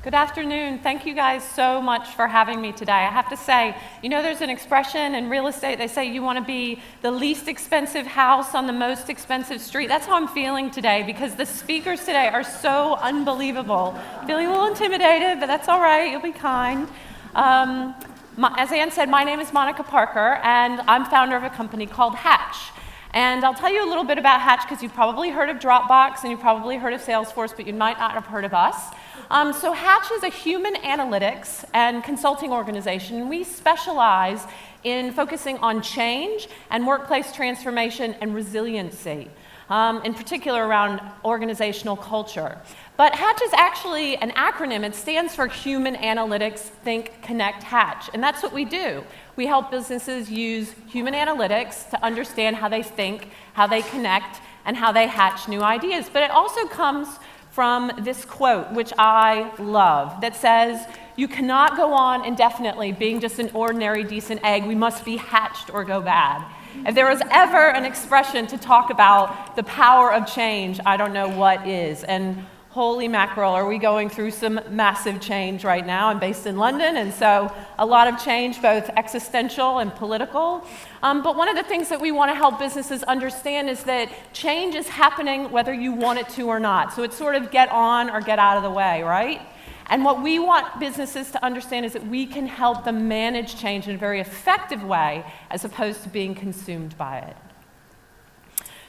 Good afternoon. Thank you guys so much for having me today. I have to say, there's an expression in real estate, they say you want to be the least expensive house on the most expensive street. That's how I'm feeling today because the speakers today are so unbelievable. Feeling a little intimidated, but that's all right. You'll be kind. As Ann said, my name is Monica Parker, and I'm founder of a company called Hatch. And I'll tell you a little bit about Hatch because you've probably heard of Dropbox and you've probably heard of Salesforce, but you might not have heard of us. So Hatch is a human analytics and consulting organization. We specialize in focusing on change and workplace transformation and resiliency, in particular around organizational culture. But Hatch is actually an acronym. It stands for Human Analytics Think, Connect, Hatch. And that's what we do. We help businesses use human analytics to understand how they think, how they connect, and how they hatch new ideas. But it also comes from this quote, which I love, that says, "You cannot go on indefinitely being just an ordinary decent egg. We must be hatched or go bad." If there was ever an expression to talk about the power of change, I don't know what is. And holy mackerel, are we going through some massive change right now? I'm based in London, and so a lot of change, both existential and political. But one of the things that we want to help businesses understand is that change is happening whether you want it to or not. So it's sort of get on or get out of the way, right? And what we want businesses to understand is that we can help them manage change in a very effective way as opposed to being consumed by it.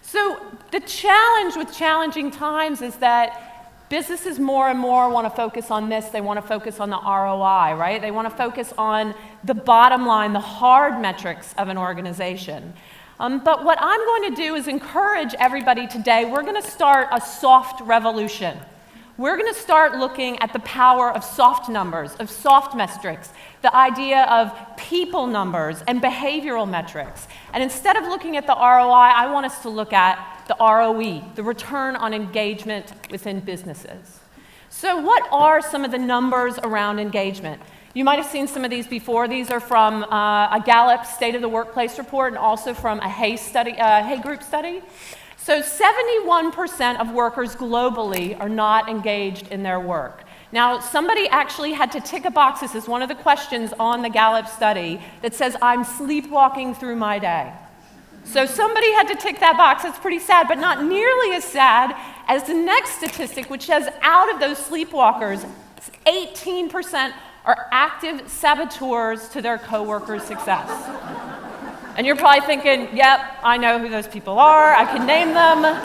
So the challenge with challenging times is that businesses more and more want to focus on this. They want to focus on the ROI, right? They want to focus on the bottom line, the hard metrics of an organization. But what I'm going to do is encourage everybody today. We're going to start a soft revolution. We're going to start looking at the power of soft numbers, of soft metrics, the idea of people numbers and behavioral metrics. And instead of looking at the ROI, I want us to look at the ROE, the return on engagement within businesses. So what are some of the numbers around engagement? You might have seen some of these before. These are from a Gallup State of the Workplace report and also from a Hay Group study. So 71% of workers globally are not engaged in their work. Now, somebody actually had to tick a box. This is one of the questions on the Gallup study that says, "I'm sleepwalking through my day." So somebody had to tick that box. That's pretty sad, but not nearly as sad as the next statistic, which says out of those sleepwalkers, 18% are active saboteurs to their coworkers' success. And you're probably thinking, yep, I know who those people are. I can name them.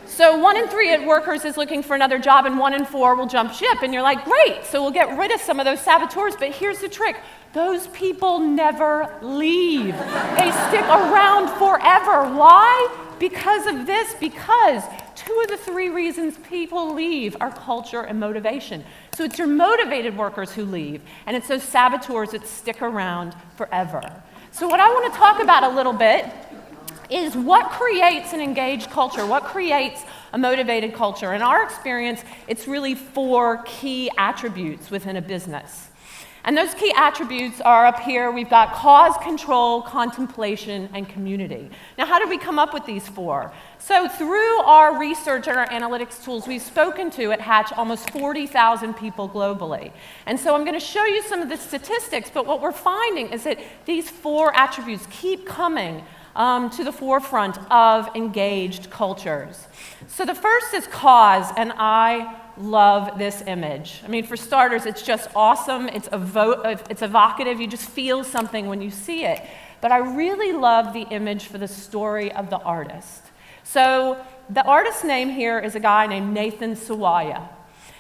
So 1 in 3 workers is looking for another job, and 1 in 4 will jump ship. And you're like, great, so we'll get rid of some of those saboteurs. But here's the trick. Those people never leave. They stick around forever. Why? Because of this. Because 2 of the 3 reasons people leave are culture and motivation. So it's your motivated workers who leave, and it's those saboteurs that stick around forever. So what I want to talk about a little bit is what creates an engaged culture, what creates a motivated culture. In our experience, it's really 4 key attributes within a business. And those key attributes are up here. We've got cause, control, contemplation, and community. Now, how did we come up with these 4? So through our research and our analytics tools, we've spoken to at Hatch almost 40,000 people globally. And so I'm going to show you some of the statistics, but what we're finding is that these 4 attributes keep coming to the forefront of engaged cultures. So the first is cause, and I love this image. I mean, for starters, it's just awesome. It's evocative. You just feel something when you see it. But I really love the image for the story of the artist. So the artist's name here is a guy named Nathan Sawaya.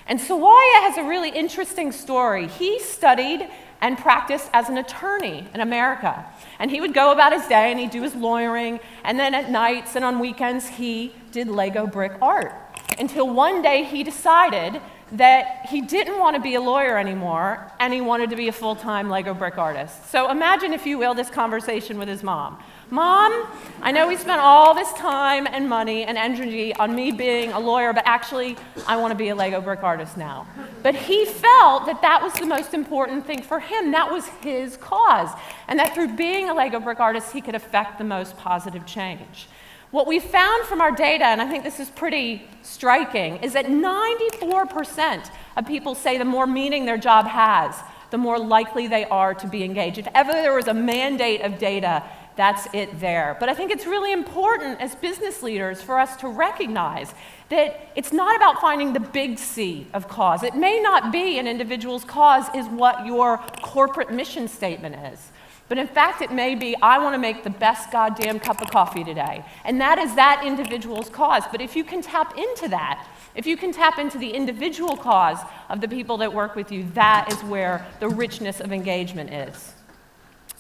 And Sawaya has a really interesting story. He studied and practiced as an attorney in America. And he would go about his day and he'd do his lawyering, and then at nights and on weekends he did Lego brick art. Until one day he decided that he didn't want to be a lawyer anymore and he wanted to be a full-time Lego brick artist. So imagine, if you will, this conversation with his mom. Mom, I know we spent all this time and money and energy on me being a lawyer, but actually I want to be a Lego brick artist now. But he felt that that was the most important thing for him. That was his cause. And that through being a Lego brick artist, he could affect the most positive change. What we found from our data, and I think this is pretty striking, is that 94% of people say the more meaning their job has, the more likely they are to be engaged. If ever there was a mandate of data, that's it there. But I think it's really important as business leaders for us to recognize that it's not about finding the big C of cause. It may not be an individual's cause is what your corporate mission statement is. But in fact, it may be, I want to make the best goddamn cup of coffee today. And that is that individual's cause. But if you can tap into that, if you can tap into the individual cause of the people that work with you, that is where the richness of engagement is.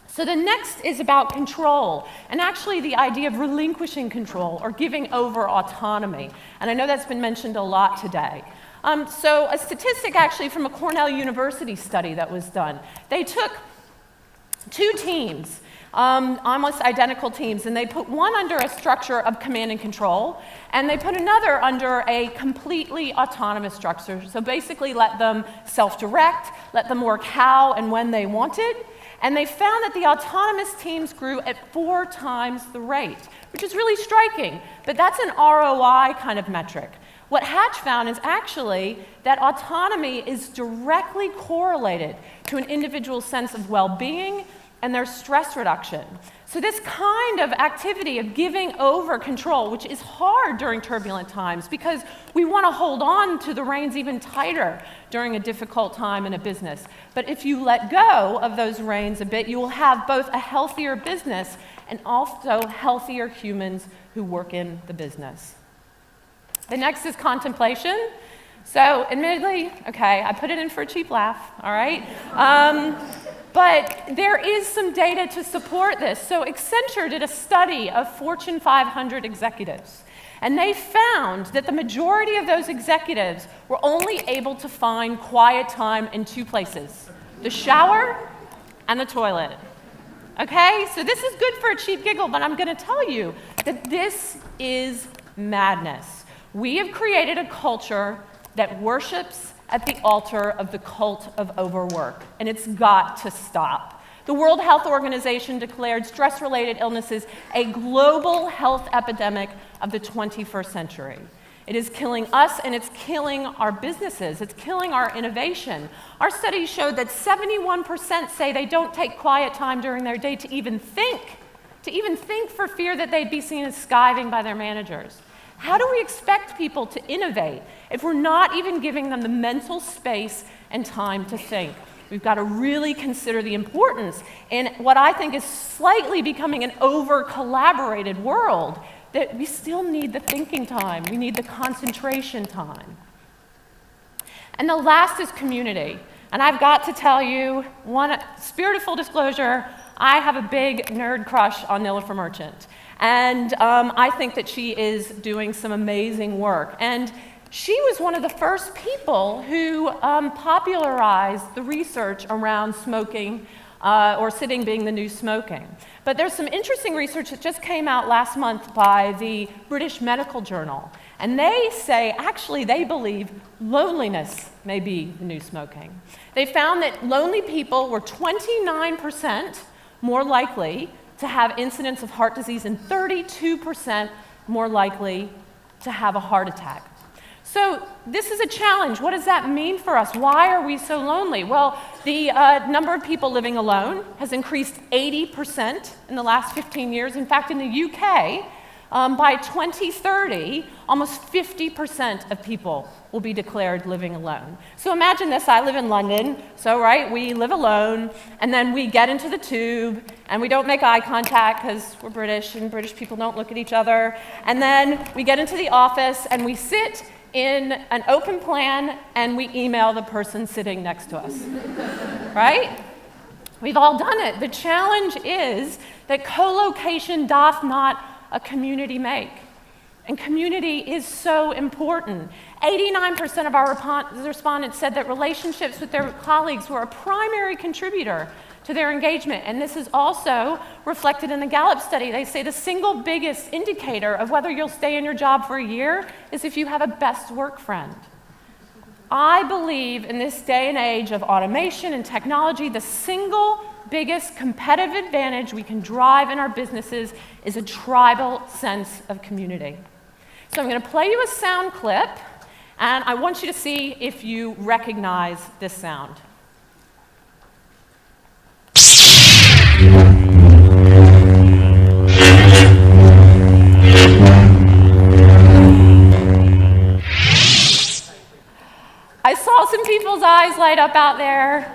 So the next is about control, and actually the idea of relinquishing control or giving over autonomy. And I know that's been mentioned a lot today. So a statistic actually from a Cornell University study that was done. They took two teams, almost identical teams, and they put one under a structure of command and control, and they put another under a completely autonomous structure. So basically let them self-direct, let them work how and when they wanted, and they found that the autonomous teams grew at 4 times the rate, which is really striking, but that's an ROI kind of metric. What Hatch found is actually that autonomy is directly correlated to an individual's sense of well-being and their stress reduction. So this kind of activity of giving over control, which is hard during turbulent times because we want to hold on to the reins even tighter during a difficult time in a business. But if you let go of those reins a bit, you will have both a healthier business and also healthier humans who work in the business. The next is contemplation. So admittedly, okay, I put it in for a cheap laugh, all right? But there is some data to support this. So Accenture did a study of Fortune 500 executives, and they found that the majority of those executives were only able to find quiet time in 2 places, the shower and the toilet. Okay, so this is good for a cheap giggle, but I'm gonna tell you that this is madness. We have created a culture that worships at the altar of the cult of overwork, and it's got to stop. The World Health Organization declared stress-related illnesses a global health epidemic of the 21st century. It is killing us, and it's killing our businesses. It's killing our innovation. Our study showed that 71% say they don't take quiet time during their day to even think for fear that they'd be seen as skiving by their managers. How do we expect people to innovate if we're not even giving them the mental space and time to think? We've got to really consider the importance in what I think is slightly becoming an over-collaborated world, that we still need the thinking time. We need the concentration time. And the last is community. And I've got to tell you, spirit of full disclosure, I have a big nerd crush on Nilofer Merchant. And I think that she is doing some amazing work. And she was one of the first people who popularized the research around smoking, or sitting being the new smoking. But there's some interesting research that just came out last month by the British Medical Journal. And they say, actually, they believe loneliness may be the new smoking. They found that lonely people were 29% more likely to have incidents of heart disease and 32% more likely to have a heart attack. So this is a challenge. What does that mean for us? Why are we so lonely? Well, the number of people living alone has increased 80% in the last 15 years. In fact, in the UK, by 2030, almost 50% of people will be declared living alone. So imagine this, I live in London, so right, we live alone, and then we get into the tube, and we don't make eye contact because we're British, and British people don't look at each other, and then we get into the office, and we sit in an open plan, and we email the person sitting next to us, right? We've all done it. The challenge is that co-location doth not a community make. And community is so important. 89% of our respondents said that relationships with their colleagues were a primary contributor to their engagement. And this is also reflected in the Gallup study. They say the single biggest indicator of whether you'll stay in your job for a year is if you have a best work friend. I believe in this day and age of automation and technology, the single biggest competitive advantage we can drive in our businesses is a tribal sense of community. So I'm going to play you a sound clip, and I want you to see if you recognize this sound. I saw some people's eyes light up out there.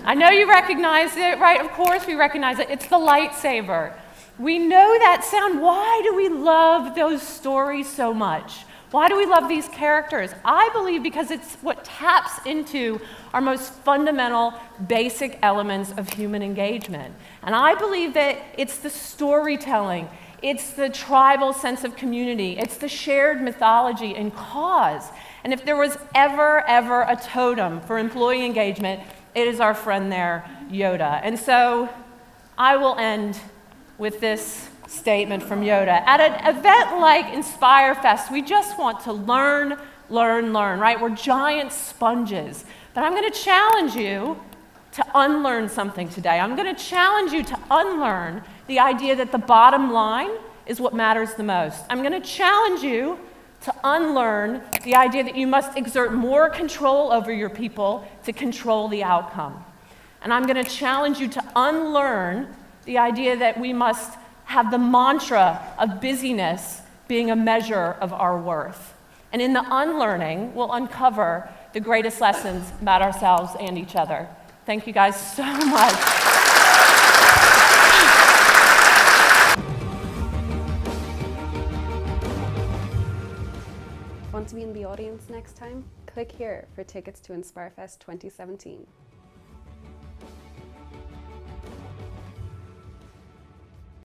I know you recognize it, right? Of course we recognize it. It's the lightsaber. We know that sound. Why do we love those stories so much? Why do we love these characters? I believe because it's what taps into our most fundamental, basic elements of human engagement. And I believe that it's the storytelling, it's the tribal sense of community, it's the shared mythology and cause. And if there was ever a totem for employee engagement, it is our friend there, Yoda. And so I will end with this statement from Yoda. At an event like Inspirefest, we just want to learn, right? We're giant sponges. But I'm going to challenge you to unlearn something today. I'm going to challenge you to unlearn the idea that the bottom line is what matters the most. I'm going to challenge you to unlearn the idea that you must exert more control over your people to control the outcome. And I'm going to challenge you to unlearn the idea that we must have the mantra of busyness being a measure of our worth. And in the unlearning, we'll uncover the greatest lessons about ourselves and each other. Thank you guys so much. Want to be in the audience next time? Click here for tickets to Inspirefest 2017.